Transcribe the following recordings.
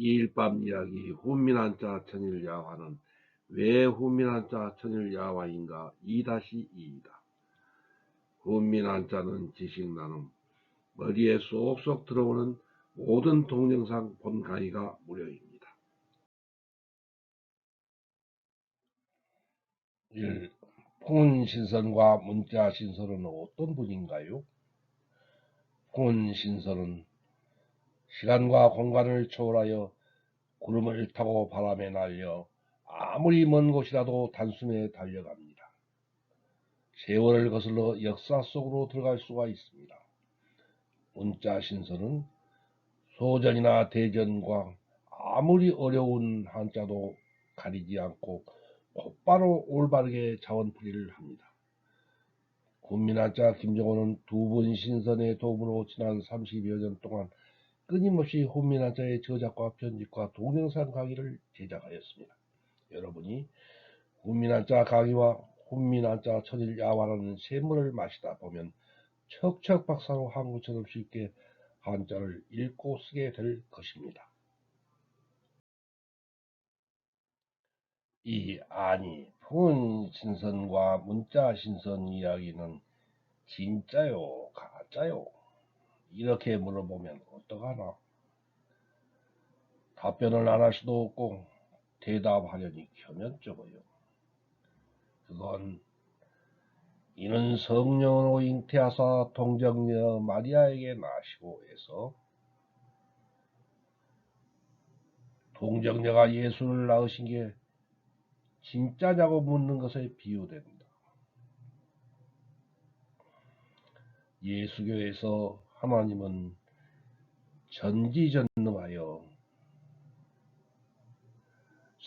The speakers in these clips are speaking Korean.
이일밤 이야기 훈민한자 천일야화는 왜 훈민한자 천일야화인가 2-2이다. 훈민한자는 지식나눔, 머리에 쏙쏙 들어오는 모든 동영상 본 강의가 무료입니다. 1. 풍운신선과 문자신선은 어떤 분인가요? 풍운신선은 시간과 공간을 초월하여 구름을 타고 바람에 날려 아무리 먼 곳이라도 단숨에 달려갑니다. 세월을 거슬러 역사 속으로 들어갈 수가 있습니다. 문자신선은 소전이나 대전과 아무리 어려운 한자도 가리지 않고 곧바로 올바르게 자원풀이를 합니다. 훈민한자 김정호는 두 분 신선의 도움으로 지난 30여 년 동안 끊임없이 훈민한자의 저작과 편집과 동영상 강의를 제작하였습니다. 여러분이 훈민한자 강의와 훈민한자 천일야화라는 샘물을 마시다 보면 척척박사로 한국처럼 쉽게 한자를 읽고 쓰게 될 것입니다. 풍운신선과 문자신선 이야기는 진짜요, 가짜요? 이렇게 물어보면 어떡하나? 답변을 안 할 수도 없고 대답하려니 겸연쩍어요. 그건 이는 성령으로 잉태하사 동정녀 마리아에게 나시고 해서 동정녀가 예수를 낳으신 게 진짜냐고 묻는 것에 비유됩니다. 예수교에서 하나님은 전지전능하여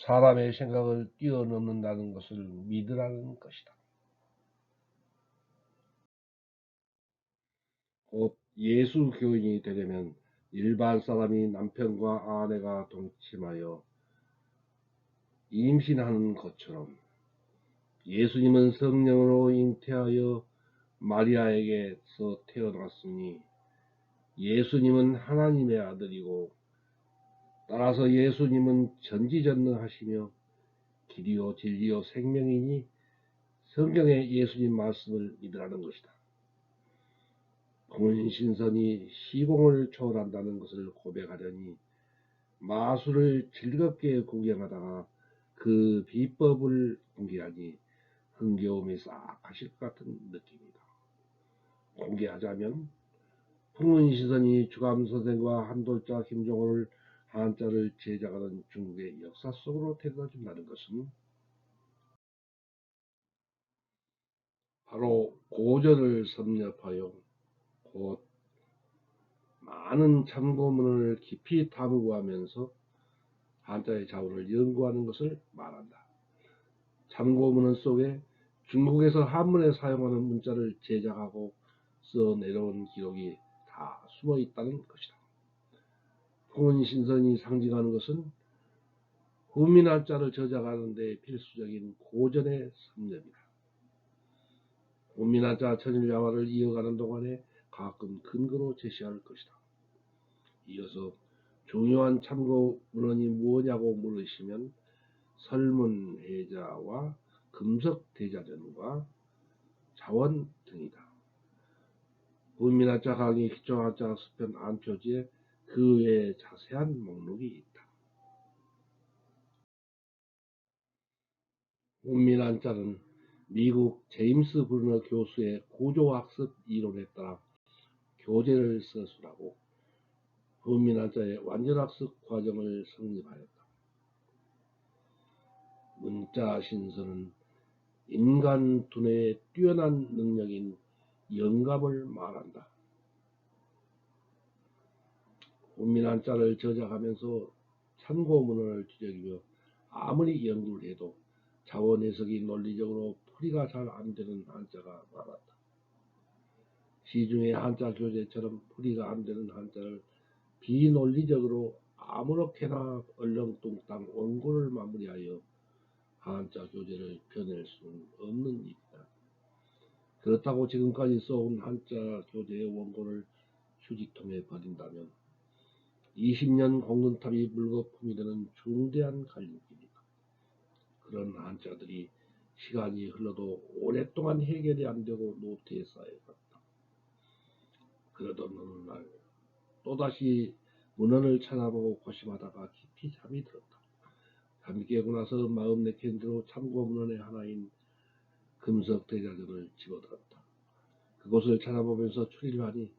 사람의 생각을 뛰어넘는다는 것을 믿으라는 것이다. 곧 예수교인이 되려면 일반 사람이 남편과 아내가 동침하여 임신하는 것처럼 예수님은 성령으로 잉태하여 마리아에게서 태어났으니 예수님은 하나님의 아들이고 따라서 예수님은 전지전능하시며 길이요 진리요 생명이니 성경의 예수님 말씀을 믿으라는 것이다. 풍운신선이 시공을 초월한다는 것을 고백하려니 마술을 즐겁게 구경하다가 그 비법을 공개하니 흥겨움이 싹 가실 것 같은 느낌이다. 공개하자면 풍운신선이 주감선생과 한돌자 김종호를 한자를 제작하는 중국의 역사 속으로 데려다 준다는 것은 바로 고전을 섭렵하여 곧 많은 참고문을 깊이 탐구하면서 한자의 자원을 연구하는 것을 말한다. 참고문 속에 중국에서 한문에 사용하는 문자를 제작하고 써내려온 기록이 다 숨어 있다는 것이다. 풍운신선이 상징하는 것은 훈민한자를 저작하는 데 필수적인 고전의 섭렵이다. 훈민한자 천일야화를 이어가는 동안에 가끔 근거로 제시할 것이다. 이어서 중요한 참고 문헌이 무엇냐고 물으시면 설문해자와 금석대자전과 자원 등이다. 훈민한자 강의 기초한자 학습편 안표지에 그 외에 자세한 목록이 있다. 훈민한자는 미국 제임스 브루너 교수의 구조학습 이론에 따라 교재를 서술하고 훈민한자의 완전학습 과정을 성립하였다. 문자신선은 인간 두뇌의 뛰어난 능력인 영감을 말한다. 훈민한자를 저작하면서 참고문헌을 뒤적이며 아무리 연구를 해도 자원 해석이 논리적으로 풀이가 잘 안되는 한자가 많았다. 시중의 한자 교재처럼 풀이가 안되는 한자를 비논리적으로 아무렇게나 얼렁뚱땅 원고를 마무리하여 한자 교재를 펴낼 수는 없는 일이다. 그렇다고 지금까지 써온 한자 교재의 원고를 휴지통에 버린다면 20년 공근탑이 물거품이 되는 중대한 갈림길이다. 그런 한자들이 시간이 흘러도 오랫동안 해결이 안 되고 노트에 쌓여갔다. 그러던 어느 날 또다시 문헌을 찾아보고 고심하다가 깊이 잠이 들었다. 잠이 깨고 나서 마음 내키는 대로 참고 문헌의 하나인 금석대자전을 집어들었다. 그것을 찾아보면서 추리를 하니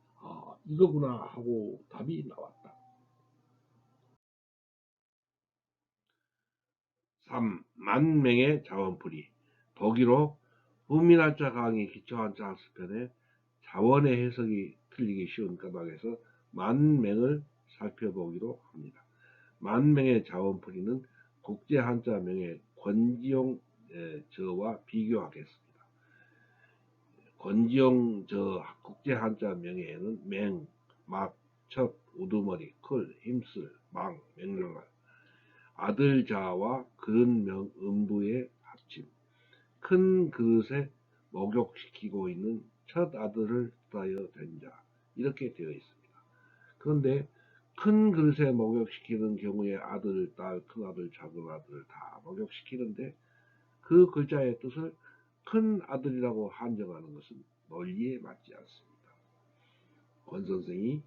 이거구나 하고 답이 나왔다. 3. 만맹의 자원풀이. 독일어 후미나자 강의 기초한자 학습편에 자원의 해석이 틀리기 쉬운 까닭에서 만맹을 살펴보기로 합니다. 만맹의 자원풀이는 국제 한자 명의 권지용 저와 비교하겠습니다. 권지용 저 국제 한자 명예에는 맹, 막, 첩, 우두머리, 클, 힘쓸, 망, 맹랑할, 아들자와 그릇명 음부의 합침, 큰 그릇에 목욕시키고 있는 첫 아들을 뜻하여 된 자, 이렇게 되어 있습니다. 그런데 큰 그릇에 목욕시키는 경우에 아들, 딸, 큰아들, 작은아들을 다 목욕시키는데 그 글자의 뜻을 큰 아들이라고 한정하는 것은 논리에 맞지 않습니다. 권 선생이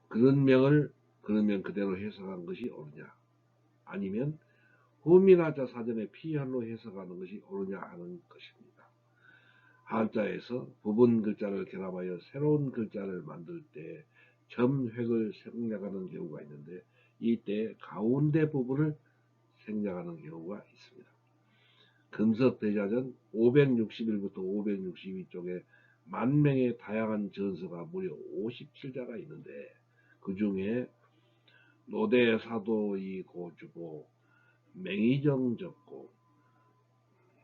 그릇명을 그릇명 그대로 해석한 것이 옳으냐, 아니면 후미나자 사전의 피현로 해석하는 것이 옳으냐 하는 것입니다. 한자에서 부분 글자를 결합하여 새로운 글자를 만들 때 점획을 생략하는 경우가 있는데 이때 가운데 부분을 생략하는 경우가 있습니다. 금석대자전 561부터 562쪽에 만명의 다양한 전서가 무려 57자가 있는데 그 중에 노대사도이 고주고 맹의정 적고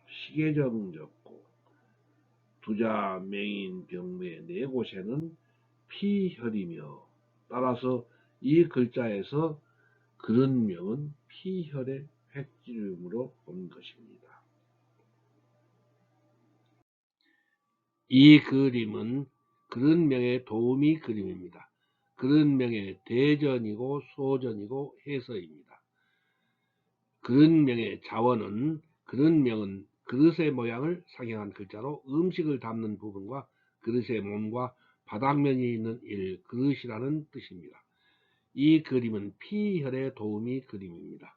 시계정 적고 두자 맹인 병매 네 곳에는 피혈이며 따라서 이 글자에서 그릇명은 피혈의 획지름으로 본 것입니다. 이 그림은 그릇명의 도우미 그림입니다. 그릇명의 대전이고 소전이고 해서입니다. 그릇명의 자원은 그릇명은 그릇의 모양을 상형한 글자로 음식을 담는 부분과 그릇의 몸과 바닥면이 있는 일, 그릇이라는 뜻입니다. 이 그림은 피혈의 도우미 그림입니다.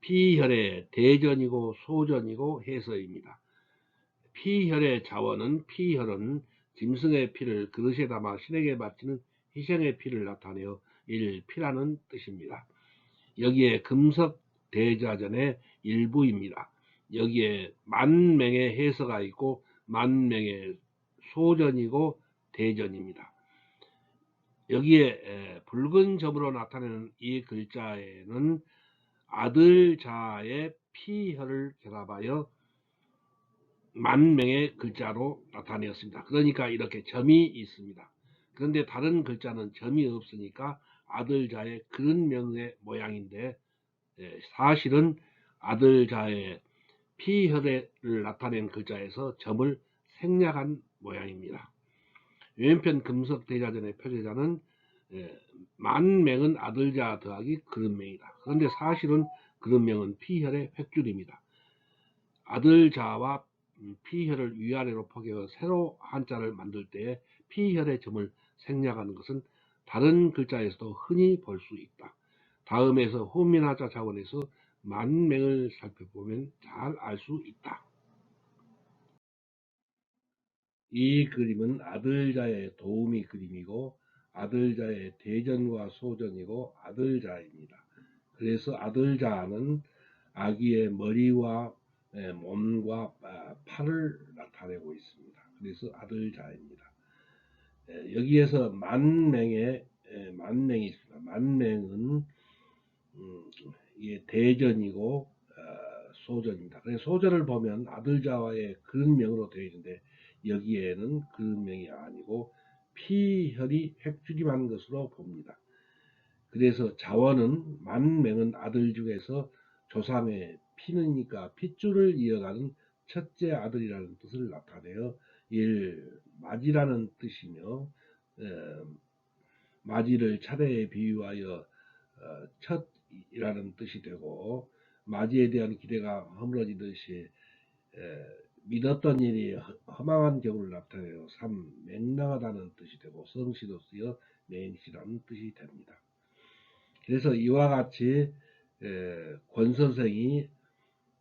피혈의 대전이고 소전이고 해서입니다. 피혈의 자원은 피혈은 짐승의 피를 그릇에 담아 신에게 바치는 희생의 피를 나타내어 일피라는 뜻입니다. 여기에 금석 대자전의 일부입니다. 여기에 만명의 해서가 있고 만명의 소전이고 대전입니다. 여기에 붉은 점으로 나타내는 이 글자에는 아들자의 피혈을 결합하여 만명의 글자로 나타내었습니다. 그러니까 이렇게 점이 있습니다. 그런데 다른 글자는 점이 없으니까 아들자의 그릇명의 모양인데 사실은 아들자의 피혈을 나타낸 글자에서 점을 생략한 모양입니다. 왼편 금석대자전의 표제자는 만명은 아들자 더하기 그릇명이다. 그런데 사실은 그릇명은 피혈의 획줄입니다. 아들자와 피혈을 위아래로 포개어 새로 한자를 만들 때 피혈의 점을 생략하는 것은 다른 글자에서도 흔히 볼 수 있다. 다음에서 후미나자 자원에서 만명을 살펴보면 잘 알 수 있다. 이 그림은 아들자의 도우미 그림이고 아들자의 대전과 소전이고 아들자입니다. 그래서 아들자는 아기의 머리와 몸과 팔을 나타내고 있습니다. 그래서 아들자입니다. 여기에서 만명이 있습니다. 만명은 이게 대전이고 소전입니다. 그래서 소전을 보면 아들자와의 그릇명으로 되어 있는데 여기에는 그릇명이 아니고 피혈이 획주림한 것으로 봅니다. 그래서 자원은 만명은 아들 중에서 조상의 피느니까 핏줄을 이어가는 첫째 아들이라는 뜻을 나타내어 일맞이라는 뜻이며 맞이를 차례에 비유하여 첫이라는 뜻이 되고, 맞이에 대한 기대가 허물어지듯이 믿었던 일이 허망한 경우를 나타내요. 3. 맹랑하다는 뜻이 되고, 성시로 쓰여 맹시라는 뜻이 됩니다. 그래서 이와 같이 권 선생이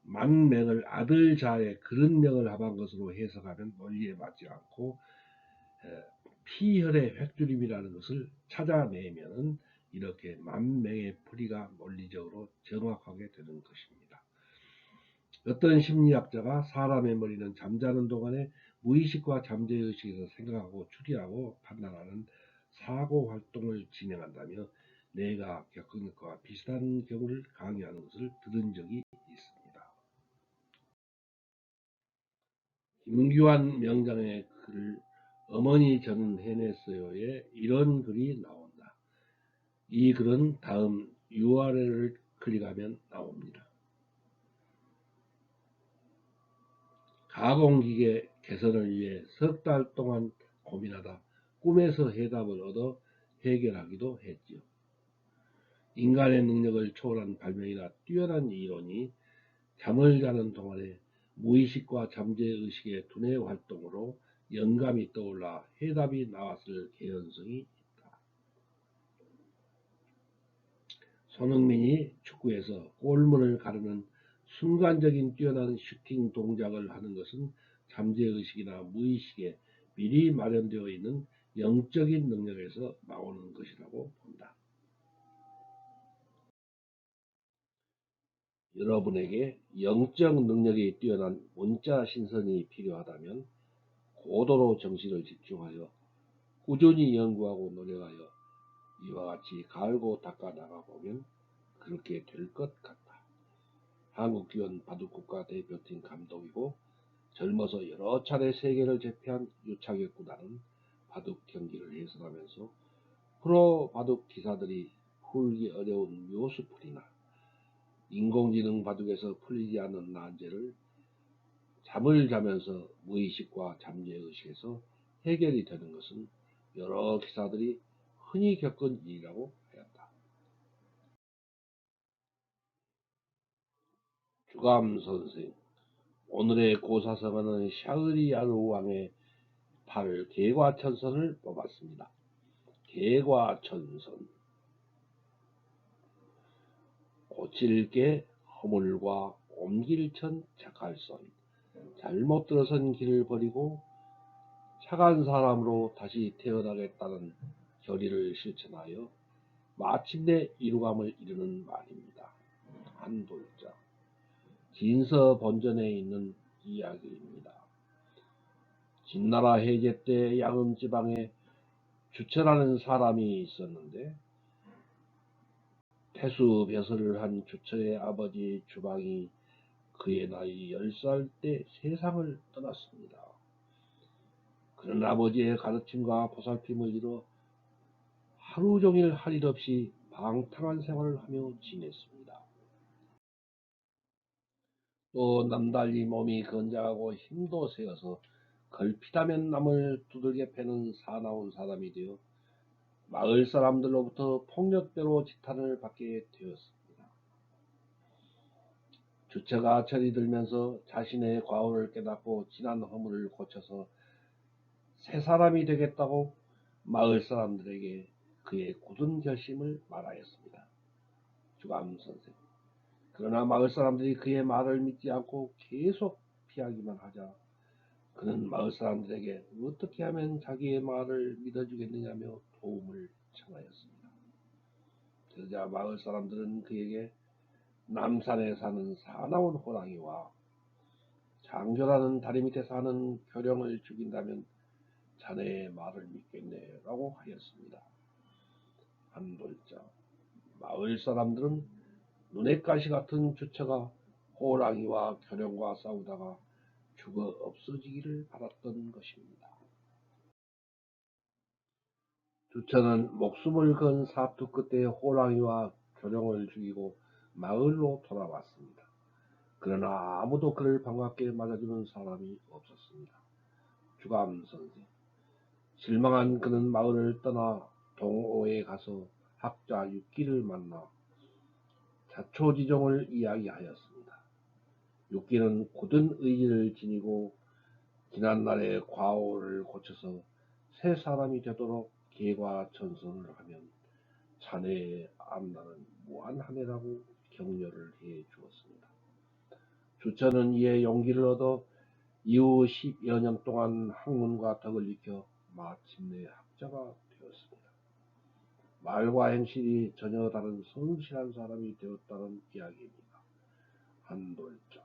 만맹을 아들자의 그런 명을 합한 것으로 해석하면 논리에 맞지 않고 피혈의 획주림이라는 것을 찾아내면 이렇게 만맹의 풀이가 논리적으로 정확하게 되는 것입니다. 어떤 심리학자가 사람의 머리는 잠자는 동안에 무의식과 잠재의식에서 생각하고 추리하고 판단하는 사고 활동을 진행한다며 내가 겪은 것과 비슷한 경우를 강의하는 것을 들은 적이 있습니다. 김규환 명장의 글 어머니 저는 해냈어요에 이런 글이 나온다. 이 글은 다음 URL을 클릭하면 나옵니다. 가공기계 개선을 위해 석 달 동안 고민하다 꿈에서 해답을 얻어 해결하기도 했지요. 인간의 능력을 초월한 발명이나 뛰어난 이론이 잠을 자는 동안에 무의식과 잠재의식의 두뇌 활동으로 영감이 떠올라 해답이 나왔을 개연성이 있다. 손흥민이 축구에서 골문을 가르는 순간적인 뛰어난 슈팅 동작을 하는 것은 잠재의식이나 무의식에 미리 마련되어 있는 영적인 능력에서 나오는 것이라고 본다. 여러분에게 영적 능력이 뛰어난 문자 신선이 필요하다면 고도로 정신을 집중하여 꾸준히 연구하고 노력하여 이와 같이 갈고 닦아 나가보면 그렇게 될 것 같다. 한국기원 바둑국가 대표팀 감독이고 젊어서 여러 차례 세계를 제패한 유창혁 구단은 바둑 경기를 해설하면서 프로 바둑 기사들이 풀기 어려운 묘수풀이나 인공지능 바둑에서 풀리지 않는 난제를 잠을 자면서 무의식과 잠재의식에서 해결이 되는 것은 여러 기사들이 흔히 겪은 일이라고 하였다. 주감 선생, 오늘의 고사성어는 샤흐리야르 왕의 팔 개과천선을 뽑았습니다. 개과천선, 고칠게 허물과 옮길천 착할선, 잘못 들어선 길을 버리고 착한 사람으로 다시 태어나겠다는 결의를 실천하여 마침내 이루감을 이루는 말입니다. 한돌자, 진서 본전에 있는 이야기입니다. 진나라 해제 때 양음 지방에 주처라는 사람이 있었는데 태수 벼슬을 한 주처의 아버지 주방이 그의 나이 10살 때 세상을 떠났습니다. 그는 아버지의 가르침과 보살핌을 잃어 하루 종일 할 일 없이 방탕한 생활을 하며 지냈습니다. 또 남달리 몸이 건장하고 힘도 세어서 걸핏하면 남을 두들겨 패는 사나운 사람이 되어 마을 사람들로부터 폭력배로 지탄을 받게 되었습니다. 주처가 철이 들면서 자신의 과오를 깨닫고 지난 허물을 고쳐서 새 사람이 되겠다고 마을 사람들에게 그의 굳은 결심을 말하였습니다. 주감 선생. 그러나 마을 사람들이 그의 말을 믿지 않고 계속 피하기만 하자 그는 마을 사람들에게 어떻게 하면 자기의 말을 믿어주겠느냐며 도움을 청하였습니다. 그러자 마을 사람들은 그에게 남산에 사는 사나운 호랑이와 장교라는 다리 밑에 사는 교령을 죽인다면 자네의 말을 믿겠네 라고 하였습니다. 한돌자, 마을 사람들은 눈의 가시 같은 주처가 호랑이와 교령과 싸우다가 죽어 없어지기를 바랐던 것입니다. 주처는 목숨을 건 사투 끝에 호랑이와 교령을 죽이고 마을로 돌아왔습니다. 그러나 아무도 그를 반갑게 맞아주는 사람이 없었습니다. 주감 선생. 실망한 그는 마을을 떠나 동호회에 가서 학자 육기를 만나 자초지종을 이야기하였습니다. 육기는 굳은 의지를 지니고 지난날의 과오를 고쳐서 새 사람이 되도록 계과천선을 하면 자네의 앞날은 무한하네라고 격려를 해 주었습니다. 주천은 이에 용기를 얻어 이후 10여 년 동안 학문과 덕을 익혀 마침내 학자가 되었습니다. 말과 행실이 전혀 다른 성실한 사람이 되었다는 이야기입니다. 한돌자.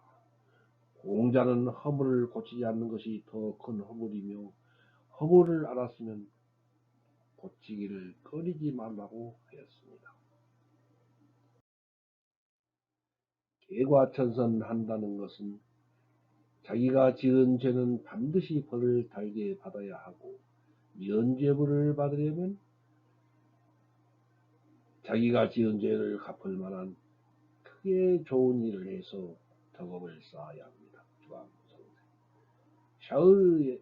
공자는 허물을 고치지 않는 것이 더 큰 허물이며 허물을 알았으면 고치기를 꺼리지 말라고 하였습니다. 계과천선한다는 것은 자기가 지은 죄는 반드시 벌을 달게 받아야 하고 면죄부를 받으려면 자기가 지은 죄를 갚을 만한 크게 좋은 일을 해서 덕업을 쌓아야 합니다. 샤의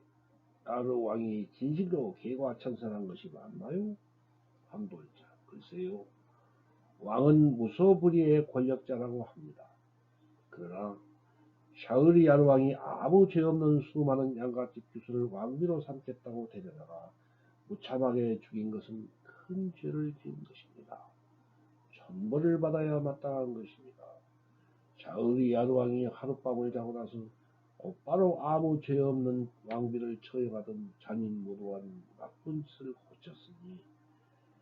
아르 왕이 진실로 계과천선한 것이 맞나요? 한돌자. 글쎄요. 왕은 무소불위의 권력자라고 합니다. 그러나 샤흐리야르 왕이 아무 죄 없는 수많은 양가집 귀수를 왕비로 삼겠다고 데려다가 무참하게 죽인 것은 큰 죄를 지은 것입니다. 천벌을 받아야 마땅한 것입니다. 샤흐리야르 왕이 하룻밤을 자고 나서 곧바로 아무 죄 없는 왕비를 처형하던 잔인무도한 나쁜 짓을 고쳤으니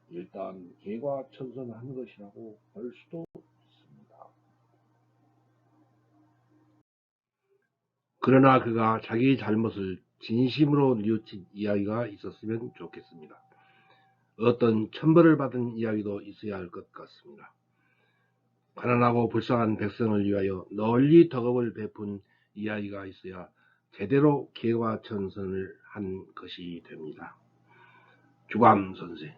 일단 계과천선한 것이라고 볼 수도 있습니다. 그러나 그가 자기 잘못을 진심으로 뉘우친 이야기가 있었으면 좋겠습니다. 어떤 천벌을 받은 이야기도 있어야 할 것 같습니다. 가난하고 불쌍한 백성을 위하여 널리 덕업을 베푼 이야기가 있어야 제대로 계과천선을 한 것이 됩니다. 주감 선생,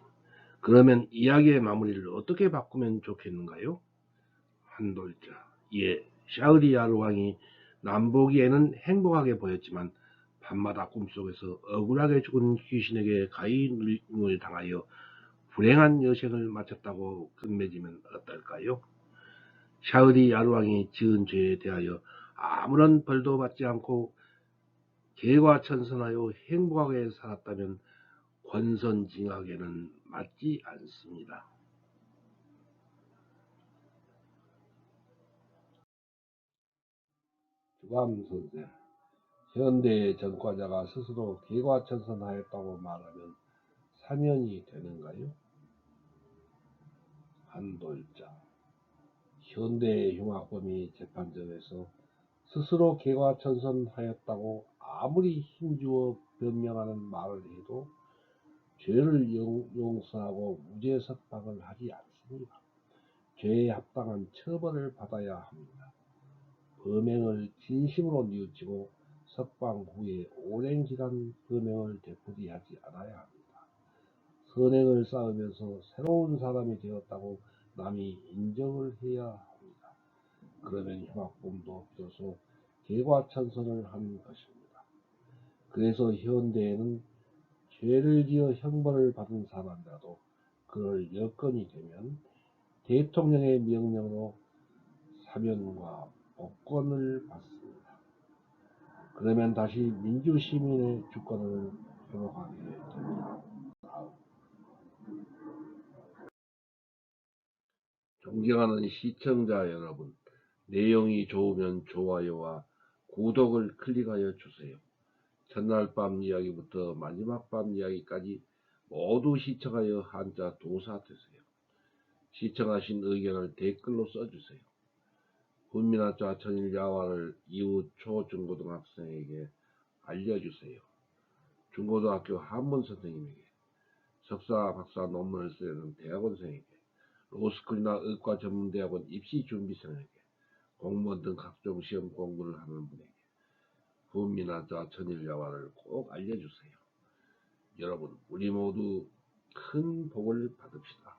그러면 이야기의 마무리를 어떻게 바꾸면 좋겠는가요? 한돌자, 예, 샤흐리야르 왕이 남보기에는 행복하게 보였지만 밤마다 꿈속에서 억울하게 죽은 귀신에게 가인을 당하여 불행한 여생을 마쳤다고 끝맺으면 어떨까요? 샤흐리야르 왕이 지은 죄에 대하여 아무런 벌도 받지 않고 계과천선하여 행복하게 살았다면 권선징악에는 맞지 않습니다. 주감 선생, 현대의 전과자가 스스로 계과천선하였다고 말하면 사면이 되는가요? 한돌자. 현대의 흉악범이 재판정에서 스스로 계과천선하였다고 아무리 힘주어 변명하는 말을 해도 죄를 용서하고 무죄 석방을 하지 않습니다. 죄에 합당한 처벌을 받아야 합니다. 범행을 진심으로 뉘우치고 석방 후에 오랜 기간 범행을 되풀이하지 않아야 합니다. 선행을 쌓으면서 새로운 사람이 되었다고 남이 인정을 해야 합니다. 그러면 흉악범도 비로소 계과천선을 한 것입니다. 그래서 현대에는 죄를 지어 형벌을 받은 사람이라도 그럴 여건이 되면 대통령의 명령으로 사면과 복권을 받습니다. 그러면 다시 민주시민의 주권을 회복하게 됩니다. 존경하는 시청자 여러분, 내용이 좋으면 좋아요와 구독을 클릭하여 주세요. 첫날 밤 이야기부터 마지막 밤 이야기까지 모두 시청하여 한자 도사 되세요. 시청하신 의견을 댓글로 써주세요. 훈민학자 천일야화를 이웃 초중고등학생에게 알려주세요. 중고등학교 한문 선생님에게, 석사, 박사 논문을 쓰려는 대학원생에게, 로스쿨이나 의과 전문대학원 입시 준비생에게, 공무원 등 각종 시험 공부를 하는 분에게 훈민학자 천일야화를 꼭 알려주세요. 여러분, 우리 모두 큰 복을 받읍시다.